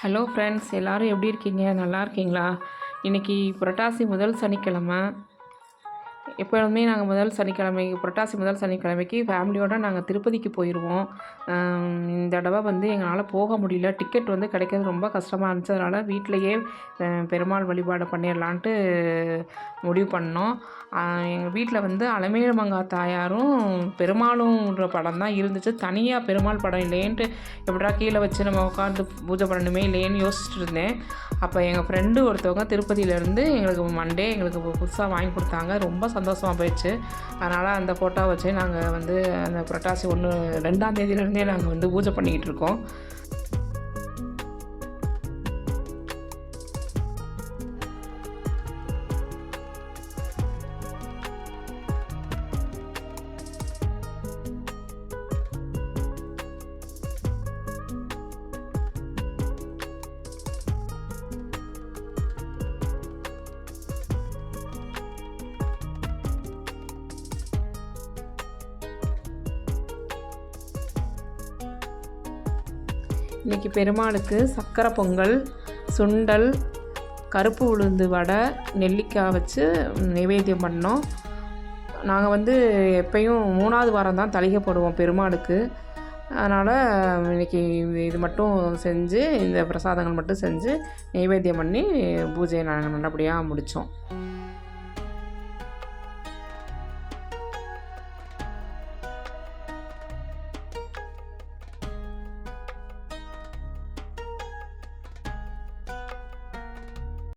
Hello friends, எல்லோரும் எப்படி இருக்கீங்க? நல்லா இருக்கீங்களா? இன்றைக்கி புரட்டாசி முதல் சனிக்கிழமை. எப்போதுமே நாங்கள் புரட்டாசி முதல் சனிக்கிழமைக்கு ஃபேமிலியோடு நாங்கள் திருப்பதிக்கு போயிடுவோம். இந்த தடவை எங்களால் போக முடியல. டிக்கெட் கிடைக்கிறது ரொம்ப கஷ்டமாக இருந்துச்சு. அதனால் வீட்டிலையே பெருமாள் வழிபாடு பண்ணிடலான்ட்டு முடிவு பண்ணோம். எங்கள் வீட்டில் அலமேலு மங்கா தாயாரும் பெருமாளும்ன்ற படம் தான் இருந்துச்சு. தனியாக பெருமாள் படம் இல்லையேன்ட்டு எப்படா கீழே வச்சு நம்ம உட்காந்து பூஜை பண்ணணுமே இல்லையேன்னு யோசிச்சுட்டு இருந்தேன். அப்போ எங்கள் ஃப்ரெண்டு ஒருத்தவங்க திருப்பதியிலேருந்து எங்களுக்கு புதுசாக வாங்கி கொடுத்தாங்க. ரொம்ப சந்தோஷமாக போயிடுச்சு. அதனால் அந்த ஃபோட்டோ வச்சு நாங்கள் அந்த புரட்டாசி 2ஆம் தேதியிலேருந்தே நாங்கள் பூஜை பண்ணிக்கிட்டு இருக்கோம். இன்றைக்கி பெருமாளுக்கு சக்கரை பொங்கல், சுண்டல், கருப்பு உளுந்து வடை, நெல்லிக்காய் வச்சு நைவேத்தியம் பண்ணோம். நாங்கள் எப்பயும் 3ஆவது வாரம் தான் தளிகை போடுவோம் பெருமாளுக்கு. அதனால் இன்றைக்கி இது மட்டும் செஞ்சு, இந்த பிரசாதங்கள் மட்டும் செஞ்சு நைவேத்தியம் பண்ணி பூஜையை நாங்கள் நல்லபடியாக முடித்தோம்.